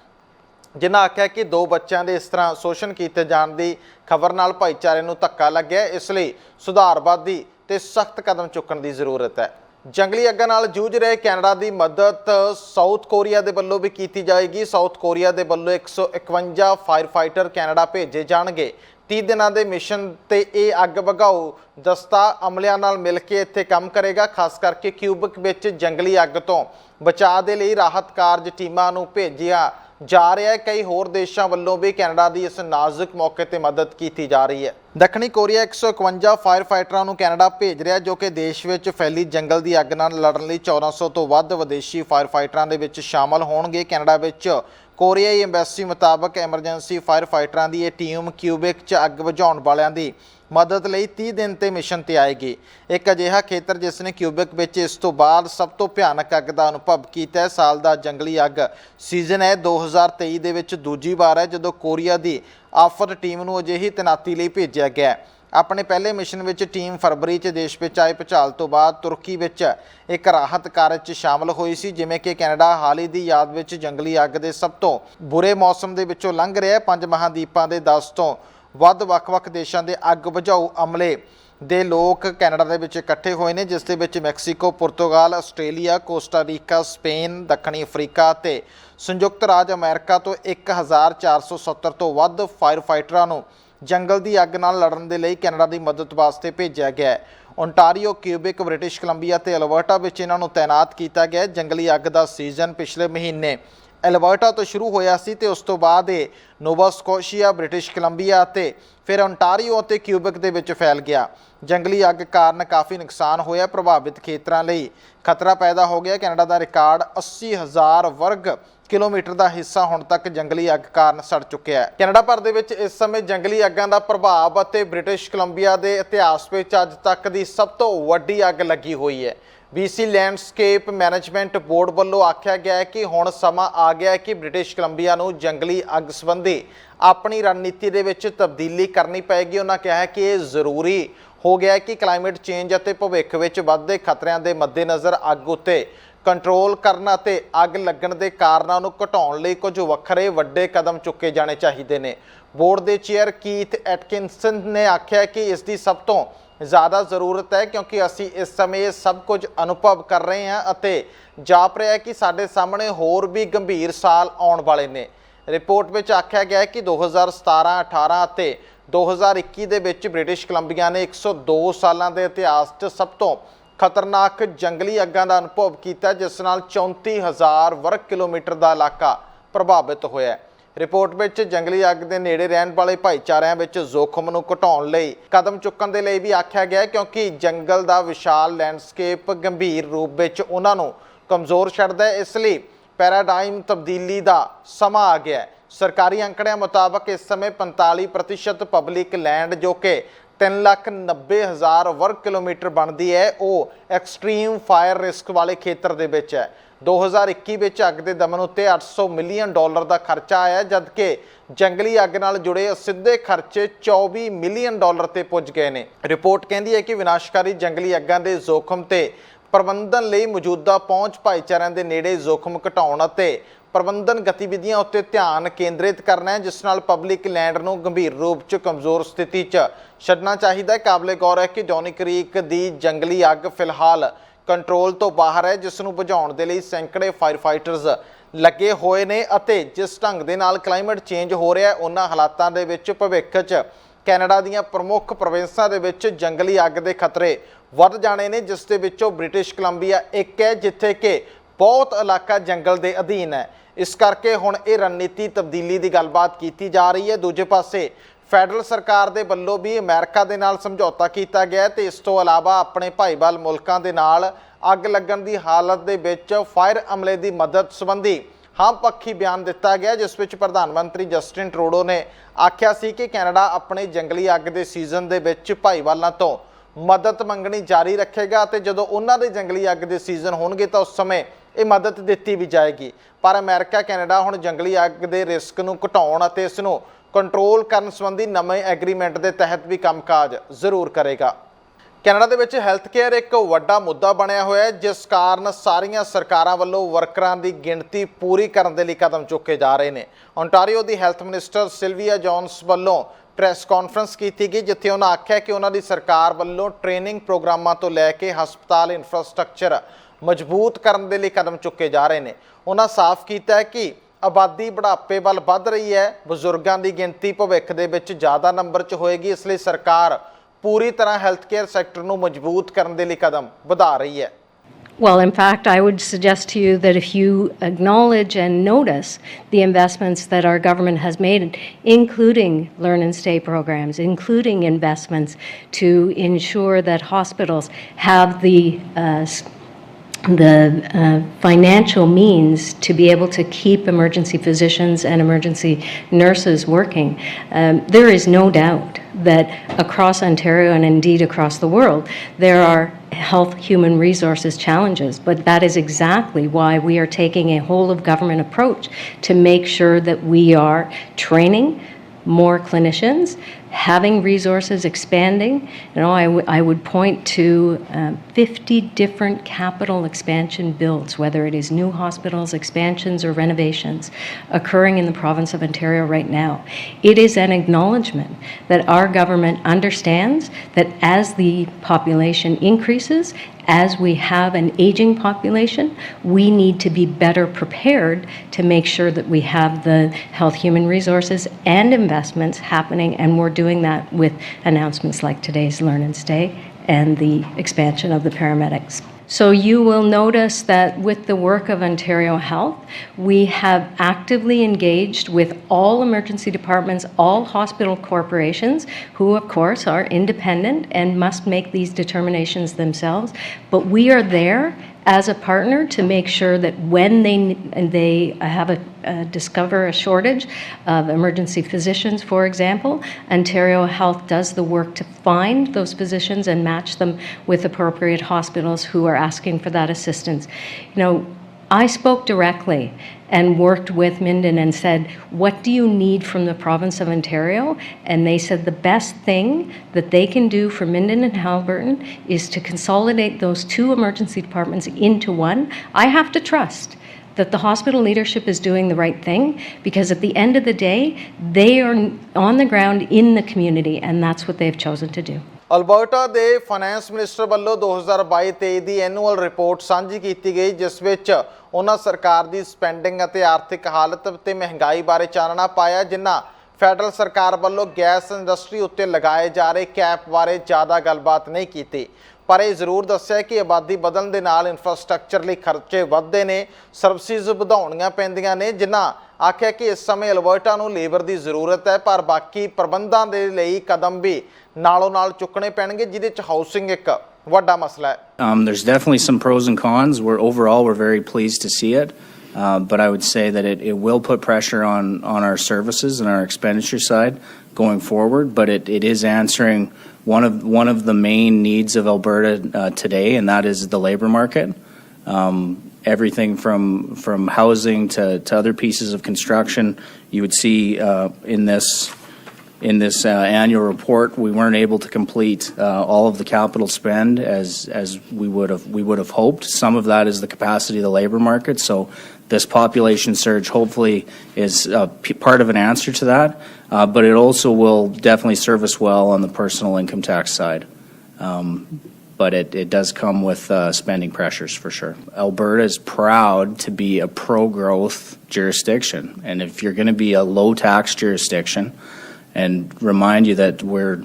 ਜਿਨ੍ਹਾਂ ਆਖਿਆ ਕਿ 2 ਬੱਚਿਆਂ ਦੇ ਇਸ ਤਰ੍ਹਾਂ ਸ਼ੋਸ਼ਣ ਕੀਤੇ ਜਾਣ ਦੀ ਖਬਰ ਨਾਲ ਭਾਈਚਾਰੇ ਨੂੰ ਧੱਕਾ ਲੱਗਿਆ, ਇਸ ਲਈ ਸੁਧਾਰਵਾਦੀ ਤੇ ਸਖਤ ਕਦਮ ਚੁੱਕਣ ਦੀ ਜ਼ਰੂਰਤ ਹੈ। ਜੰਗਲੀ ਅੱਗਾਂ ਨਾਲ ਜੂਝ ਰਹੇ ਕੈਨੇਡਾ ਦੀ ਮਦਦ ਸਾਊਥ ਕੋਰੀਆ ਦੇ ਵੱਲੋਂ ਵੀ ਕੀਤੀ ਜਾਏਗੀ। ਸਾਊਥ ਕੋਰੀਆ ਦੇ ਵੱਲੋਂ 151 ਫਾਇਰ ਫਾਈਟਰ ਕੈਨੇਡਾ ਭੇਜੇ ਜਾਣਗੇ। 30 ਦਿਨਾਂ ਦੇ ਮਿਸ਼ਨ ਤੇ ਇਹ ਅੱਗ ਬੁਝਾਊ ਦਸਤਾ ਅਮਲਿਆਂ ਨਾਲ ਮਿਲ ਕੇ ਇੱਥੇ ਕੰਮ ਕਰੇਗਾ। ਖਾਸ ਕਰਕੇ ਕਿਊਬਿਕ ਵਿੱਚ ਜੰਗਲੀ ਅੱਗ ਤੋਂ ਬਚਾਅ ਦੇ ਲਈ ਰਾਹਤ ਕਾਰਜ ਟੀਮਾਂ ਨੂੰ ਭੇਜਿਆ ਜਾ ਰਿਹਾ ਹੈ। ਕਈ ਹੋਰ ਦੇਸ਼ਾਂ ਵੱਲੋਂ ਵੀ ਕੈਨੇਡਾ ਦੀ ਇਸ ਨਾਜ਼ੁਕ ਮੌਕੇ ਤੇ ਮਦਦ ਕੀਤੀ ਜਾ ਰਹੀ ਹੈ। ਦੱਖਣੀ ਕੋਰੀਆ 151 ਫਾਇਰ ਫਾਈਟਰਾਂ ਨੂੰ ਕੈਨੇਡਾ ਭੇਜ ਰਿਹਾ, ਜੋ ਕਿ ਦੇਸ਼ ਵਿੱਚ ਫੈਲੀ ਜੰਗਲ ਦੀ ਅੱਗ ਨਾਲ ਲੜਨ ਲਈ 1400 ਤੋਂ ਵੱਧ ਵਿਦੇਸ਼ੀ ਫਾਇਰ ਫਾਈਟਰਾਂ ਦੇ ਵਿੱਚ ਸ਼ਾਮਲ ਹੋਣਗੇ। ਕੈਨੇਡਾ ਵਿੱਚ ਕੋਰੀਆਈ ਐਮਬੈਸੀ ਮੁਤਾਬਕ ਐਮਰਜੈਂਸੀ ਫਾਇਰ ਫਾਈਟਰਾਂ ਦੀ ਇਹ ਟੀਮ ਕਿਊਬਿਕ 'ਚ ਅੱਗ ਬੁਝਾਉਣ ਵਾਲਿਆਂ ਦੀ ਮਦਦ ਲਈ 30 ਦਿਨ ਤੇ ਮਿਸ਼ਨ ਤੇ ਆਏਗੀ। ਇੱਕ ਅਜਿਹਾ ਖੇਤਰ ਜਿਸ ਨੇ ਕਿਊਬਿਕ ਵਿੱਚ ਇਸ ਤੋਂ ਬਾਅਦ ਸਭ ਤੋਂ ਭਿਆਨਕ ਅੱਗ ਦਾ ਅਨੁਭਵ ਕੀਤਾ ਹੈ। ਸਾਲ ਦਾ ਜੰਗਲੀ ਅੱਗ ਸੀਜ਼ਨ ਹੈ 2023 ਦੇ ਵਿੱਚ ਦੂਜੀ ਵਾਰ ਹੈ ਜਦੋਂ ਕੋਰੀਆ ਦੀ ਆਫਤ ਟੀਮ ਨੂੰ ਅਜਿਹੀ ਤੈਨਾਤੀ ਲਈ ਭੇਜਿਆ ਗਿਆ ਹੈ। ਆਪਣੇ ਪਹਿਲੇ ਮਿਸ਼ਨ ਵਿੱਚ ਟੀਮ ਫਰਵਰੀ 'ਚ ਦੇਸ਼ ਵਿੱਚ ਆਏ ਭੁਚਾਲ ਤੋਂ ਬਾਅਦ ਤੁਰਕੀ ਵਿੱਚ ਇੱਕ ਰਾਹਤ ਕਾਰਜ 'ਚ ਸ਼ਾਮਲ ਹੋਈ ਸੀ। ਜਿਵੇਂ ਕਿ ਕੈਨੇਡਾ ਹਾਲ ਹੀ ਦੀ ਯਾਦ ਵਿੱਚ ਜੰਗਲੀ ਅੱਗ ਦੇ ਸਭ ਤੋਂ ਬੁਰੇ ਮੌਸਮ ਦੇ ਵਿੱਚੋਂ ਲੰਘ ਰਿਹਾ ਹੈ। 5 ਮਹਾਂਦੀਪਾਂ ਦੇ 10 ਤੋਂ ਵੱਧ ਵੱਖ-ਵੱਖ ਦੇਸ਼ਾਂ ਦੇ ਅੱਗ ਬੁਝਾਊ ਅਮਲੇ ਦੇ ਲੋਕ ਕੈਨੇਡਾ ਦੇ ਵਿੱਚ ਇਕੱਠੇ ਹੋਏ ਨੇ, ਜਿਸ ਦੇ ਵਿੱਚ ਮੈਕਸੀਕੋ, ਪੁਰਤਗਾਲ, ਆਸਟ੍ਰੇਲੀਆ, ਕੋਸਟਾ ਰੀਕਾ, ਸਪੇਨ, ਦੱਖਣੀ ਅਫਰੀਕਾ ਅਤੇ ਸੰਯੁਕਤ ਰਾਜ ਅਮਰੀਕਾ ਤੋਂ 1470 ਤੋਂ ਵੱਧ ਫਾਇਰ ਫਾਈਟਰਾਂ ਨੂੰ ਜੰਗਲ ਦੀ ਅੱਗ ਨਾਲ ਲੜਨ ਦੇ ਲਈ ਕੈਨੇਡਾ ਦੀ ਮਦਦ ਵਾਸਤੇ ਭੇਜਿਆ ਗਿਆ ਹੈ। ਓਨਟਾਰੀਓ, ਕਿਊਬਿਕ, ਬ੍ਰਿਟਿਸ਼ ਕੋਲੰਬੀਆ ਅਤੇ ਅਲਬਰਟਾ ਵਿੱਚ ਇਹਨਾਂ ਨੂੰ ਤਾਇਨਾਤ ਕੀਤਾ ਗਿਆ ਹੈ। ਜੰਗਲੀ ਅੱਗ ਦਾ ਸੀਜ਼ਨ ਪਿਛਲੇ ਮਹੀਨੇ ਐਲਬਰਟਾ ਤੋਂ ਸ਼ੁਰੂ ਹੋਇਆ ਸੀ ਤੇ ਉਸ ਤੋਂ ਬਾਅਦ ਇਹ ਨੋਵਾ ਸਕੋਸ਼ੀਆ, ਬ੍ਰਿਟਿਸ਼ ਕੋਲੰਬੀਆ ਅਤੇ ਫਿਰ ਓਨਟਾਰੀਓ ਅਤੇ ਕਿਊਬਿਕ ਦੇ ਵਿੱਚ ਫੈਲ ਗਿਆ। ਜੰਗਲੀ ਅੱਗ ਕਾਰਨ ਕਾਫੀ ਨੁਕਸਾਨ ਹੋਇਆ, ਪ੍ਰਭਾਵਿਤ ਖੇਤਰਾਂ ਲਈ ਖਤਰਾ ਪੈਦਾ ਹੋ ਗਿਆ। ਕੈਨੇਡਾ ਦਾ ਰਿਕਾਰਡ 80,000 ਵਰਗ ਕਿਲੋਮੀਟਰ ਦਾ ਹਿੱਸਾ ਹੁਣ ਤੱਕ ਜੰਗਲੀ ਅੱਗ ਕਾਰਨ ਸੜ ਚੁੱਕਿਆ ਹੈ। ਕੈਨੇਡਾ ਭਰ ਦੇ ਵਿੱਚ ਇਸ ਸਮੇਂ ਜੰਗਲੀ ਅੱਗਾਂ ਦਾ ਪ੍ਰਭਾਵ ਅਤੇ ਬ੍ਰਿਟਿਸ਼ ਕੋਲੰਬੀਆ ਦੇ ਇਤਿਹਾਸ ਵਿੱਚ ਅੱਜ ਤੱਕ ਦੀ ਸਭ ਤੋਂ ਵੱਡੀ ਅੱਗ ਲੱਗੀ ਹੋਈ ਹੈ। BC ਲੈਂਡਸਕੇਪ ਮੈਨੇਜਮੈਂਟ ਬੋਰਡ ਵੱਲੋਂ ਆਖਿਆ ਗਿਆ ਹੈ ਕਿ ਹੁਣ ਸਮਾਂ ਆ ਗਿਆ ਹੈ ਕਿ ਬ੍ਰਿਟਿਸ਼ ਕੋਲੰਬੀਆ ਨੂੰ ਜੰਗਲੀ ਅੱਗ ਸੰਬੰਧੀ ਆਪਣੀ ਰਣਨੀਤੀ ਦੇ ਵਿੱਚ ਤਬਦੀਲੀ ਕਰਨੀ ਪਏਗੀ। ਉਹਨਾਂ ਕਿਹਾ ਹੈ ਕਿ ਇਹ ਜ਼ਰੂਰੀ ਹੋ ਗਿਆ ਹੈ ਕਿ ਕਲਾਈਮੇਟ ਚੇਂਜ ਅਤੇ ਭਵਿੱਖ ਵਿੱਚ ਵੱਧਦੇ ਖਤਰਿਆਂ ਦੇ ਮੱਦੇਨਜ਼ਰ ਅੱਗ ਉੱਤੇ ਕੰਟਰੋਲ ਕਰਨ ਅਤੇ ਅੱਗ ਲੱਗਣ ਦੇ ਕਾਰਨਾਂ ਨੂੰ ਘਟਾਉਣ ਲਈ ਕੁਝ ਵੱਖਰੇ ਵੱਡੇ ਕਦਮ ਚੁੱਕੇ ਜਾਣੇ ਚਾਹੀਦੇ ਨੇ। ਬੋਰਡ ਦੇ ਚੇਅਰ ਕੀਥ ਐਟਕਿਨਸਨ ਨੇ ਆਖਿਆ ਕਿ ਇਸ ਦੀ ਸਭ ਤੋਂ ਜ਼ਿਆਦਾ ਜ਼ਰੂਰਤ ਹੈ ਕਿਉਂਕਿ ਅਸੀਂ ਇਸ ਸਮੇਂ ਇਹ ਸਭ ਕੁਝ ਅਨੁਭਵ ਕਰ ਰਹੇ ਹਾਂ ਅਤੇ ਜਾਪ ਰਿਹਾ ਹੈ ਕਿ ਸਾਡੇ ਸਾਹਮਣੇ ਹੋਰ ਵੀ ਗੰਭੀਰ ਸਾਲ ਆਉਣ ਵਾਲੇ ਨੇ। ਰਿਪੋਰਟ ਵਿੱਚ ਆਖਿਆ ਗਿਆ ਹੈ ਕਿ 2017, 18 ਅਤੇ 2021 ਦੇ ਵਿੱਚ ਬ੍ਰਿਟਿਸ਼ ਕੋਲੰਬੀਆ ਨੇ 102 ਸਾਲਾਂ ਦੇ ਇਤਿਹਾਸ 'ਚ ਸਭ ਤੋਂ ਖਤਰਨਾਕ ਜੰਗਲੀ ਅੱਗਾਂ ਦਾ ਅਨੁਭਵ ਕੀਤਾ, ਜਿਸ ਨਾਲ 34,000 ਵਰਗ ਕਿਲੋਮੀਟਰ ਦਾ ਇਲਾਕਾ ਪ੍ਰਭਾਵਿਤ ਹੋਇਆ। ਰਿਪੋਰਟ ਵਿੱਚ ਜੰਗਲੀ ਅੱਗ ਦੇ ਨੇੜੇ ਰਹਿਣ ਵਾਲੇ ਭਾਈਚਾਰਿਆਂ ਵਿੱਚ ਜ਼ੋਖਮ ਨੂੰ ਘਟਾਉਣ ਲਈ ਕਦਮ ਚੁੱਕਣ ਦੇ ਲਈ ਵੀ ਆਖਿਆ ਗਿਆ ਕਿਉਂਕਿ ਜੰਗਲ ਦਾ ਵਿਸ਼ਾਲ ਲੈਂਡਸਕੇਪ ਗੰਭੀਰ ਰੂਪ ਵਿੱਚ ਉਹਨਾਂ ਨੂੰ ਕਮਜ਼ੋਰ ਛੱਡਦਾ ਹੈ। ਇਸ ਲਈ ਪੈਰਾਡਾਈਮ ਤਬਦੀਲੀ ਦਾ ਸਮਾਂ ਆ ਗਿਆ ਹੈ। ਸਰਕਾਰੀ ਅੰਕੜਿਆਂ ਮੁਤਾਬਕ ਇਸ ਸਮੇਂ 45% ਪਬਲਿਕ ਲੈਂਡ ਜੋ ਕਿ 3,90,000 वर्ग किलोमीटर बनती है ਉਹ एक्सट्रीम फायर रिस्क वाले खेतर ਦੇ ਵਿੱਚ ਹੈ। 2021 ਵਿੱਚ ਅੱਗ ਦੇ ਦਮਨ ਉੱਤੇ $800 ਮਿਲੀਅਨ ਦਾ ਖਰਚਾ ਆਇਆ, ਜਦਕਿ ਜੰਗਲੀ ਅੱਗ ਨਾਲ ਜੁੜੇ ਸਿੱਧੇ ਖਰਚੇ $24 ਮਿਲੀਅਨ ਤੇ ਪੁੱਜ ਗਏ ਨੇ। ਰਿਪੋਰਟ ਕਹਿੰਦੀ ਹੈ ਕਿ ਵਿਨਾਸ਼ਕਾਰੀ ਜੰਗਲੀ ਅੱਗਾਂ ਦੇ ਜ਼ੋਖਮ ਤੇ ਪ੍ਰਬੰਧਨ ਲਈ ਮੌਜੂਦਾ ਪਹੁੰਚ ਭਾਈਚਾਰਿਆਂ ਦੇ ਨੇੜੇ ਜ਼ੋਖਮ ਘਟਾਉਣ ਅਤੇ प्रबंधन गतिविधियों उत्ते ध्यान केंद्रित करना है, जिस नाल पब्लिक लैंड नूं गंभीर रूप च कमज़ोर स्थिति च छड्डना चाहिए। काबिले गौर है कि जॉनी क्रीक दी जंगली अग फिलहाल कंट्रोल तो बाहर है, जिस नूं बुझाउण दे लई सैकड़े फायर फाइटर्स लगे हुए ने अते जिस ढंग दे नाल क्लाइमेट चेंज हो रहा है उन्हां हालातां दे विच भविख च कैनेडा दीआं प्रमुख प्रोविंसां दे विच जंगली अग दे खतरे वध जाणे ने, जिस दे विचों ब्रिटिश कोलंबिया एक है जिथे कि बहुत इलाका जंगल के अधीन है। इस करके हुण ये रणनीति तब्दीली की गलबात की जा रही है। दूजे पासे फैडरल सरकार के वल्लों भी अमेरिका के नाल समझौता किया गया तो इस तो इलावा अपने भाईवाल मुल्कों के नाल अग लगन की हालत के विच फायर अमले की मदद संबंधी हाँ पक्षी बयान दिता गया, जिस विच प्रधानमंत्री जस्टिन ट्रूडो ने आख्या सी कि कैनेडा अपने जंगली अग के सीजन के विच भाईवालों तो मदद मंगनी जारी रखेगा ते जदों उन्हां दे जंगली अग के सीजन होणगे तो उस समय ये मदद दी भी जाएगी। पर अमेरिका कैनेडा हुण जंगली अग के रिस्क नूं घटाउण अते इस नूं कंट्रोल करन संबंधी नवें एग्रीमेंट के तहत भी कामकाज जरूर करेगा। कैनेडा दे विच हैल्थ केयर एक वड्डा मुद्दा बनिया होया है, जिस कारण सारियां सरकारां वल्लों वर्करां दी गिणती पूरी करन दे लई कदम चुके जा रहे हैं। ओंटारियो दी हैल्थ मिनिस्टर सिल्विया जॉन्स वल्लों प्रैस कॉन्फ्रेंस की गई, जिथे उन्होंने आख्या कि उन्होंने सरकार वल्लों ट्रेनिंग प्रोग्रामों तो लैके हस्पताल इंफ्रास्ट्रक्चर मजबूत करने के लिए कदम चुके जा रहे हैं। उन्होंने साफ किया है कि आबादी बुढ़ापे वाल वध रही है, बजुर्गों की गिनती भविख दे विच ज़्यादा नंबर च होएगी, इसलिए सरकार पूरी तरह हैल्थ केयर सैक्टर नूं मजबूत करने के लिए कदम बढ़ा रही है। Well, in fact, I would suggest to you that if you acknowledge and notice the investments that our government has made, including learn and stay programs, including investments to ensure that hospitals have the financial means to be able to keep emergency physicians and emergency nurses working, there is no doubt that across Ontario and indeed across the world, there are health human resources challenges, but that is exactly why we are taking a whole of government approach to make sure that we are training more clinicians, having resources expanding. You know, I would point to 50 different capital expansion builds, whether it is new hospitals, expansions, or renovations, occurring in the province of Ontario right now. It is an acknowledgement that our government understands that as the population increases, as we have an aging population, we need to be better prepared to make sure that we have the health human resources and investments happening, and we're doing that with announcements like today's Learn and Stay and the expansion of the paramedics. So you will notice that with the work of Ontario Health, we have actively engaged with all emergency departments, all hospital corporations, who of course are independent and must make these determinations themselves. But we are there as a partner to make sure that when they have discover a shortage of emergency physicians, for example, Ontario Health does the work to find those physicians and match them with appropriate hospitals who are asking for that assistance. You know, I spoke directly and worked with Minden and said, what do you need from the province of Ontario? And they said the best thing that they can do for Minden and Haliburton is to consolidate those two emergency departments into one. I have to trust that the hospital leadership is doing the right thing, because at the end of the day, they are on the ground in the community, and that's what they've chosen to do. Alberta ਦੇ finance minister ਵੱਲੋਂ 2022-23 ਦੀ annual report ਸਾਂਝੀ ਕੀਤੀ ਗਈ, ਜਿਸ ਵਿੱਚ ਉਹਨਾਂ ਸਰਕਾਰ ਦੀ spending ਅਤੇ ਆਰਥਿਕ ਹਾਲਤ ਤੇ ਮਹਿੰਗਾਈ ਬਾਰੇ ਚਾਨਣਾ ਪਾਇਆ, ਜਿਨ੍ਹਾਂ ਫੈਡਰਲ ਸਰਕਾਰ ਵੱਲੋਂ ਗੈਸ ਇੰਡਸਟਰੀ ਉੱਤੇ ਲਗਾਏ ਜਾ ਰਹੇ ਕੈਪ ਬਾਰੇ ਜ਼ਿਆਦਾ ਗੱਲਬਾਤ ਨਹੀਂ ਕੀਤੀ। पर यह जरूर दस्सिया कि आबादी बदलण दे नाल इंफ्रास्ट्रक्चर लई खर्चे वधदे ने, सर्विसिज वधाउणीਆਂ पैंदियां ने, जिन्हां आख्या कि इस समय अल्बर्टा नूं लेबर की जरूरत है, पर बाकी प्रबंधां दे लई कदम भी नालों नाल चुकने पैणगे, जिहदे च हाउसिंग एक वड्डा मसला है। There's definitely some pros and cons. Overall we're very pleased to see it, but I would say that it will put pressure on our services and our expenditure side going forward, but it is answering one of the main needs of Alberta today, and that is the labor market. Everything from housing to other pieces of construction. You would see in this annual report, we weren't able to complete all of the capital spend as we would have hoped. Some of that is the capacity of the labor market. So this population surge hopefully is part of an answer to that, but it also will definitely serve us well on the personal income tax side. But it does come with spending pressures for sure. Alberta is proud to be a pro-growth jurisdiction, and if you're going to be a low-tax jurisdiction, and remind you that we're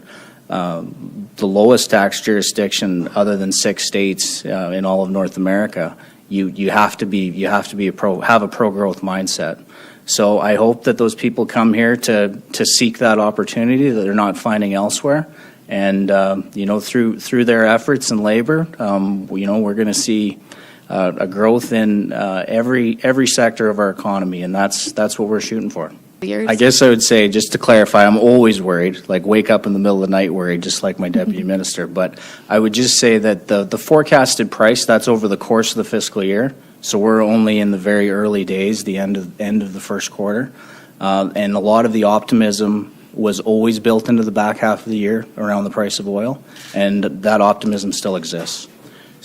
the lowest tax jurisdiction other than 6 states in all of North America, you have to be have a pro-growth mindset. So I hope that those people come here to seek that opportunity that they're not finding elsewhere. And through their efforts and labor, we're going to see a growth in every sector of our economy, and that's what we're shooting for. I guess I would say, just to clarify, I'm always worried, like wake up in the middle of the night worried, just like my deputy minister. But I would just say that the forecasted price, that's over the course of the fiscal year. So we're only in the very early days, the end of the first quarter, and a lot of the optimism was always built into the back half of the year around the price of oil, and that optimism still exists.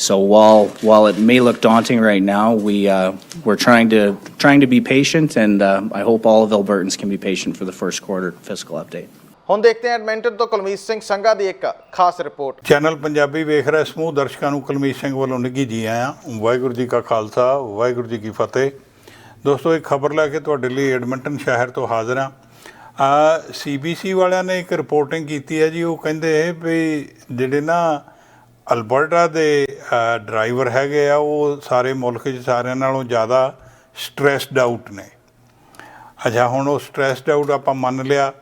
So while it may look daunting right now, we're trying to be patient, and I hope all of Albertans can be patient for the first quarter fiscal update. ਹੁਣ ਦੇਖਦੇ ਹਾਂ Edmonton ਤੋਂ ਕੁਲਮੀਤ ਸਿੰਘ ਸੰਘਾ ਦੀ ਇੱਕ ਖਾਸ report. Channel Punjabi ਵੇਖ ਰਹੇ ਸਮੂਹ ਦਰਸ਼ਕਾਂ ਨੂੰ ਕੁਲਮੀਤ ਸਿੰਘ ਵੱਲੋਂ ਨਿੱਘੀ ਜੀ ਆਇਆਂ। ਵਾਹਿਗੁਰੂ ਜੀ ਕਾ ਖਾਲਸਾ, ਵਾਹਿਗੁਰੂ ਜੀ ਕੀ ਫਤਿਹ। ਦੋਸਤੋ, ਇੱਕ ਖਬਰ ਲੈ ਕੇ ਤੁਹਾਡੇ ਲਈ ਐਡਮਿੰਟਨ ਸ਼ਹਿਰ ਤੋਂ ਹਾਜ਼ਰ ਹਾਂ। CBC ਵਾਲਿਆਂ ਨੇ ਇੱਕ ਰਿਪੋਰਟਿੰਗ ਕੀਤੀ ਹੈ ਜੀ। ਉਹ ਕਹਿੰਦੇ ਵੀ ਜਿਹੜੇ ਨਾ ਅਲਬਰਟਾ ਦੇ ਡਰਾਈਵਰ ਹੈਗੇ ਆ, ਉਹ ਸਾਰੇ ਮੁਲਕ 'ਚ ਸਾਰਿਆਂ ਨਾਲੋਂ ਜ਼ਿਆਦਾ ਸਟ੍ਰੈਸਡ ਆਊਟ ਨੇ। ਅੱਛਾ, ਹੁਣ ਉਹ ਸਟ੍ਰੈਸਡ ਆਊਟ ਆਪਾਂ ਮੰਨ ਲਿਆ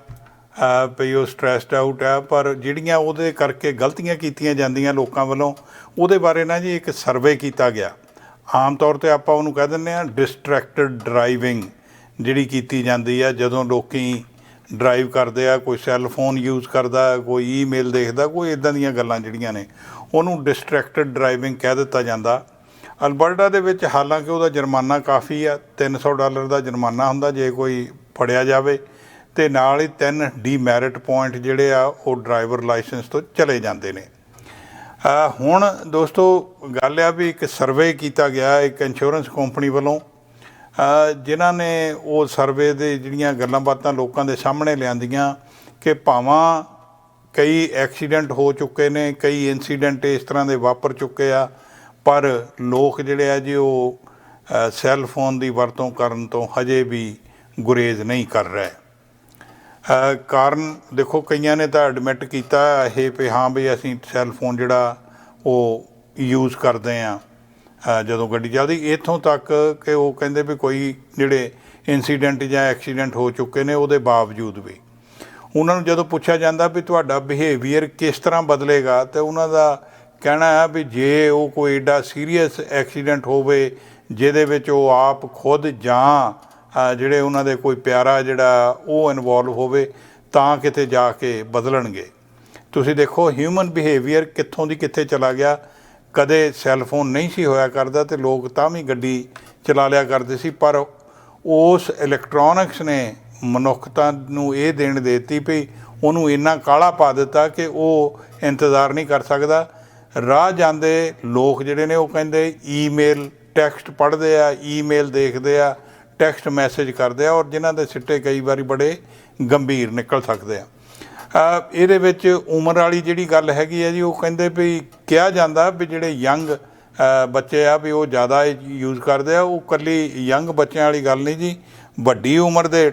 ਵੀ ਉਹ ਸਟ੍ਰੈਸਡ ਆਊਟ ਹੈ, ਪਰ ਜਿਹੜੀਆਂ ਉਹਦੇ ਕਰਕੇ ਗਲਤੀਆਂ ਕੀਤੀਆਂ ਜਾਂਦੀਆਂ ਲੋਕਾਂ ਵੱਲੋਂ, ਉਹਦੇ ਬਾਰੇ ਨਾ ਜੀ ਇੱਕ ਸਰਵੇ ਕੀਤਾ ਗਿਆ। ਆਮ ਤੌਰ 'ਤੇ ਆਪਾਂ ਉਹਨੂੰ ਕਹਿ ਦਿੰਦੇ ਹਾਂ ਡਿਸਟਰੈਕਟਡ ਡਰਾਈਵਿੰਗ ਜਿਹੜੀ ਕੀਤੀ ਜਾਂਦੀ ਆ ਜਦੋਂ ਲੋਕੀ ਡਰਾਈਵ ਕਰਦੇ ਆ, ਕੋਈ ਸੈੱਲ ਫੋਨ ਯੂਜ਼ ਕਰਦਾ, ਕੋਈ ਈਮੇਲ ਦੇਖਦਾ, ਕੋਈ ਇੱਦਾਂ ਦੀਆਂ ਗੱਲਾਂ ਜਿਹੜੀਆਂ ਨੇ ਉਹਨੂੰ ਡਿਸਟਰੈਕਟਡ ਡਰਾਈਵਿੰਗ ਕਹਿ ਦਿੱਤਾ ਜਾਂਦਾ। ਅਲਬਰਟਾ ਦੇ ਵਿੱਚ ਹਾਲਾਂਕਿ ਉਹਦਾ ਜੁਰਮਾਨਾ ਕਾਫੀ ਆ, $300 ਦਾ ਜੁਰਮਾਨਾ ਹੁੰਦਾ ਜੇ ਕੋਈ ਫੜਿਆ ਜਾਵੇ, ਅਤੇ ਨਾਲ ਹੀ 3 ਡੀਮੈਰਿਟ ਪੁਆਇੰਟ ਜਿਹੜੇ ਆ ਉਹ ਡਰਾਈਵਰ ਲਾਇਸੈਂਸ ਤੋਂ ਚਲੇ ਜਾਂਦੇ ਨੇ। ਹੁਣ ਦੋਸਤੋ ਗੱਲ ਆ ਵੀ ਇੱਕ ਸਰਵੇ ਕੀਤਾ ਗਿਆ ਇੱਕ ਇੰਸ਼ੋਰੈਂਸ ਕੰਪਨੀ ਵੱਲੋਂ, ਜਿਨ੍ਹਾਂ ਨੇ ਉਹ ਸਰਵੇ ਦੇ ਜਿਹੜੀਆਂ ਗੱਲਾਂ ਬਾਤਾਂ ਲੋਕਾਂ ਦੇ ਸਾਹਮਣੇ ਲਿਆਂਦੀਆਂ ਕਿ ਭਾਵਾਂ ਕਈ ਐਕਸੀਡੈਂਟ ਹੋ ਚੁੱਕੇ ਨੇ, ਕਈ ਇੰਸੀਡੈਂਟ ਇਸ ਤਰ੍ਹਾਂ ਦੇ ਵਾਪਰ ਚੁੱਕੇ ਆ, ਪਰ ਲੋਕ ਜਿਹੜੇ ਆ ਜੀ ਉਹ ਸੈੱਲ ਫੋਨ ਦੀ ਵਰਤੋਂ ਕਰਨ ਤੋਂ ਹਜੇ ਵੀ ਗੁਰੇਜ਼ ਨਹੀਂ ਕਰ ਰਹੇ। ਕਾਰਨ ਦੇਖੋ, ਕਈਆਂ ਨੇ ਤਾਂ ਐਡਮਿਟ ਕੀਤਾ ਇਹ ਵੀ ਹਾਂ ਵੀ ਅਸੀਂ ਸੈੱਲ ਫੋਨ ਜਿਹੜਾ ਉਹ ਯੂਜ਼ ਕਰਦੇ ਹਾਂ ਜਦੋਂ ਗੱਡੀ ਚੱਲਦੀ, ਇੱਥੋਂ ਤੱਕ ਕਿ ਉਹ ਕਹਿੰਦੇ ਵੀ ਕੋਈ ਜਿਹੜੇ ਇੰਸੀਡੈਂਟ ਜਾਂ ਐਕਸੀਡੈਂਟ ਹੋ ਚੁੱਕੇ ਨੇ ਉਹਦੇ ਬਾਵਜੂਦ ਵੀ ਉਹਨਾਂ ਨੂੰ ਜਦੋਂ ਪੁੱਛਿਆ ਜਾਂਦਾ ਵੀ ਤੁਹਾਡਾ ਬਿਹੇਵੀਅਰ ਕਿਸ ਤਰ੍ਹਾਂ ਬਦਲੇਗਾ, ਅਤੇ ਉਹਨਾਂ ਦਾ ਕਹਿਣਾ ਹੈ ਵੀ ਜੇ ਉਹ ਕੋਈ ਏਡਾ ਸੀਰੀਅਸ ਐਕਸੀਡੈਂਟ ਹੋਵੇ ਜਿਹਦੇ ਵਿੱਚ ਉਹ ਆਪ ਖੁਦ ਜਾਂ ਜਿਹੜੇ ਉਹਨਾਂ ਦੇ ਕੋਈ ਪਿਆਰਾ ਜਿਹੜਾ ਉਹ ਇਨਵੋਲਵ ਹੋਵੇ ਤਾਂ ਕਿਤੇ ਜਾ ਕੇ ਬਦਲਣਗੇ। ਤੁਸੀਂ ਦੇਖੋ ਹਿਊਮਨ ਬਿਹੇਵੀਅਰ ਕਿੱਥੋਂ ਦੀ ਕਿੱਥੇ ਚਲਾ ਗਿਆ। ਕਦੇ ਸੈੱਲ ਫੋਨ ਨਹੀਂ ਸੀ ਹੋਇਆ ਕਰਦਾ ਅਤੇ ਲੋਕ ਤਾਂ ਵੀ ਗੱਡੀ ਚਲਾ ਲਿਆ ਕਰਦੇ ਸੀ, ਪਰ ਉਸ ਇਲੈਕਟ੍ਰੋਨਿਕਸ ਨੇ ਮਨੁੱਖਤਾ ਨੂੰ ਇਹ ਦੇਣ ਦੇ ਦਿੱਤੀ ਵੀ ਉਹਨੂੰ ਇੰਨਾ ਕਾਹਲਾ ਪਾ ਦਿੱਤਾ ਕਿ ਉਹ ਇੰਤਜ਼ਾਰ ਨਹੀਂ ਕਰ ਸਕਦਾ। ਰਾਹ ਜਾਂਦੇ ਲੋਕ ਜਿਹੜੇ ਨੇ ਉਹ ਕਹਿੰਦੇ ਈਮੇਲ ਟੈਕਸਟ ਪੜ੍ਹਦੇ ਆ, ਈਮੇਲ ਦੇਖਦੇ ਆ, ਟੈਕਸਟ ਮੈਸੇਜ ਕਰਦੇ ਆ, ਔਰ ਜਿਨ੍ਹਾਂ ਦੇ ਸਿੱਟੇ ਕਈ ਵਾਰੀ ਬੜੇ ਗੰਭੀਰ ਨਿਕਲ ਸਕਦੇ ਆ। ਇਹਦੇ ਵਿੱਚ ਉਮਰ ਵਾਲੀ ਜਿਹੜੀ ਗੱਲ ਹੈਗੀ ਹੈ ਜੀ, ਉਹ ਕਹਿੰਦੇ ਵੀ ਕਿਹਾ ਜਾਂਦਾ ਵੀ ਜਿਹੜੇ ਯੰਗ ਬੱਚੇ ਆ ਵੀ ਉਹ ਜ਼ਿਆਦਾ ਯੂਜ਼ ਕਰਦੇ ਆ। ਉਹ ਇਕੱਲੀ ਯੰਗ ਬੱਚਿਆਂ ਵਾਲੀ ਗੱਲ ਨਹੀਂ ਜੀ, ਵੱਡੀ ਉਮਰ ਦੇ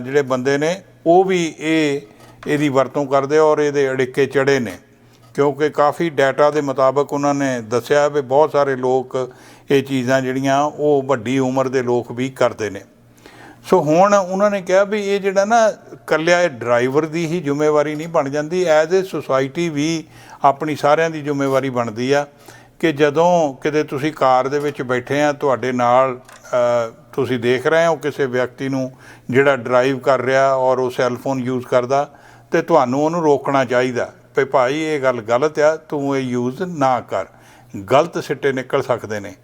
ਜਿਹੜੇ ਬੰਦੇ ਨੇ ਉਹ ਵੀ ਇਹਦੀ ਵਰਤੋਂ ਕਰਦੇ ਔਰ ਇਹਦੇ ਅੜਿੱਕੇ ਚੜ੍ਹੇ ਨੇ, ਕਿਉਂਕਿ ਕਾਫੀ ਡਾਟਾ ਦੇ ਮੁਤਾਬਕ ਉਹਨਾਂ ਨੇ ਦੱਸਿਆ ਵੀ ਬਹੁਤ ਸਾਰੇ ਲੋਕ ਇਹ ਚੀਜ਼ਾਂ ਜਿਹੜੀਆਂ ਉਹ ਵੱਡੀ ਉਮਰ ਦੇ ਲੋਕ ਵੀ ਕਰਦੇ ਨੇ। ਸੋ ਹੁਣ ਉਹਨਾਂ ਨੇ ਕਿਹਾ ਵੀ ਇਹ ਜਿਹੜਾ ਨਾ ਇਕੱਲਿਆ ਇਹ ਡਰਾਈਵਰ ਦੀ ਹੀ ਜ਼ਿੰਮੇਵਾਰੀ ਨਹੀਂ ਬਣ ਜਾਂਦੀ, ਐਜ਼ ਏ ਸੁਸਾਇਟੀ ਵੀ ਆਪਣੀ ਸਾਰਿਆਂ ਦੀ ਜ਼ਿੰਮੇਵਾਰੀ ਬਣਦੀ ਆ ਕਿ ਜਦੋਂ ਕਿਤੇ ਤੁਸੀਂ ਕਾਰ ਦੇ ਵਿੱਚ ਬੈਠੇ ਆ, ਤੁਹਾਡੇ ਨਾਲ ਤੁਸੀਂ ਦੇਖ ਰਹੇ ਹੋ ਕਿਸੇ ਵਿਅਕਤੀ ਨੂੰ ਜਿਹੜਾ ਡਰਾਈਵ ਕਰ ਰਿਹਾ ਔਰ ਉਹ ਸੈੱਲ ਫੋਨ ਯੂਜ਼ ਕਰਦਾ, ਅਤੇ ਤੁਹਾਨੂੰ ਉਹਨੂੰ ਰੋਕਣਾ ਚਾਹੀਦਾ ਵੀ ਭਾਈ ਇਹ ਗੱਲ ਗਲਤ ਆ, ਤੂੰ ਇਹ ਯੂਜ਼ ਨਾ ਕਰ। ਗਲਤ ਸਿੱਟੇ ਨਿਕਲ ਸਕਦੇ ਨੇ।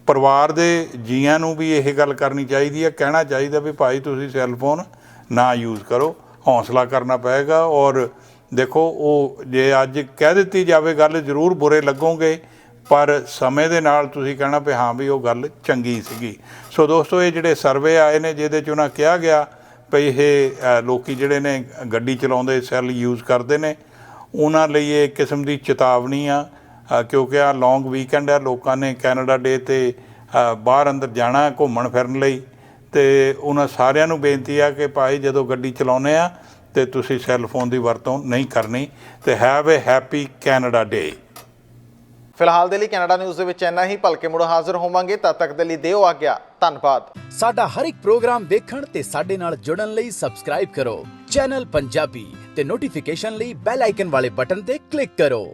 ਪਰਿਵਾਰ ਦੇ ਜੀਆਂ ਨੂੰ ਵੀ ਇਹ ਗੱਲ ਕਰਨੀ ਚਾਹੀਦੀ ਹੈ, ਕਹਿਣਾ ਚਾਹੀਦਾ ਵੀ ਭਾਈ ਤੁਸੀਂ ਸੈੱਲਫੋਨ ਨਾ ਯੂਜ਼ ਕਰੋ। ਹੌਸਲਾ ਕਰਨਾ ਪਏਗਾ। ਔਰ ਦੇਖੋ, ਉਹ ਜੇ ਅੱਜ ਕਹਿ ਦਿੱਤੀ ਜਾਵੇ ਗੱਲ, ਜ਼ਰੂਰ ਬੁਰੇ ਲੱਗੋਗੇ, ਪਰ ਸਮੇਂ ਦੇ ਨਾਲ ਤੁਸੀਂ ਕਹਿਣਾ ਵੀ ਹਾਂ ਵੀ ਉਹ ਗੱਲ ਚੰਗੀ ਸੀਗੀ। ਸੋ ਦੋਸਤੋ, ਇਹ ਜਿਹੜੇ ਸਰਵੇ ਆਏ ਨੇ ਜਿਹਦੇ 'ਚ ਉਹਨਾਂ ਕਿਹਾ ਗਿਆ ਵੀ ਇਹ ਲੋਕੀ ਜਿਹੜੇ ਨੇ ਗੱਡੀ ਚਲਾਉਂਦੇ ਸੈੱਲ ਯੂਜ਼ ਕਰਦੇ ਨੇ, ਉਹਨਾਂ ਲਈ ਇਹ ਕਿਸਮ ਦੀ ਚੇਤਾਵਨੀ ਆ, ਕਿਉਂਕਿ ਆ ਲੌਂਗ ਵੀਕਐਂਡ ਆ, ਲੋਕਾਂ ਨੇ ਕੈਨੇਡਾ ਡੇ 'ਤੇ ਬਾਹਰ ਅੰਦਰ ਜਾਣਾ ਘੁੰਮਣ ਫਿਰਨ ਲਈ, ਅਤੇ ਉਹਨਾਂ ਸਾਰਿਆਂ ਨੂੰ ਬੇਨਤੀ ਆ ਕਿ ਭਾਈ ਜਦੋਂ ਗੱਡੀ ਚਲਾਉਂਦੇ ਆ ਅਤੇ ਤੁਸੀਂ ਸੈੱਲਫੋਨ ਦੀ ਵਰਤੋਂ ਨਹੀਂ ਕਰਨੀ। ਅਤੇ ਹੈਵ ਏ ਹੈਪੀ ਕੈਨੇਡਾ ਡੇ। ਫਿਲਹਾਲ ਦੇ ਲਈ ਕੈਨੇਡਾ ਨਿਊਜ਼ ਦੇ ਵਿੱਚ ਇੰਨਾ ਹੀ। ਭਲਕੇ ਮੁੜ ਹਾਜ਼ਰ ਹੋਵਾਂਗੇ, ਤਦ ਤੱਕ ਦੇ ਲਈ ਦਿਓ ਆਗਿਆ। ਧੰਨਵਾਦ। ਸਾਡਾ ਹਰ ਇੱਕ ਪ੍ਰੋਗਰਾਮ ਦੇਖਣ ਤੇ ਸਾਡੇ ਨਾਲ ਜੁੜਨ ਲਈ ਸਬਸਕ੍ਰਾਈਬ ਕਰੋ ਚੈਨਲ ਪੰਜਾਬੀ ਤੇ ਨੋਟੀਫਿਕੇਸ਼ਨ ਲਈ ਬੈਲ ਆਈਕਨ ਵਾਲੇ ਬਟਨ ਤੇ ਕਲਿੱਕ ਕਰੋ।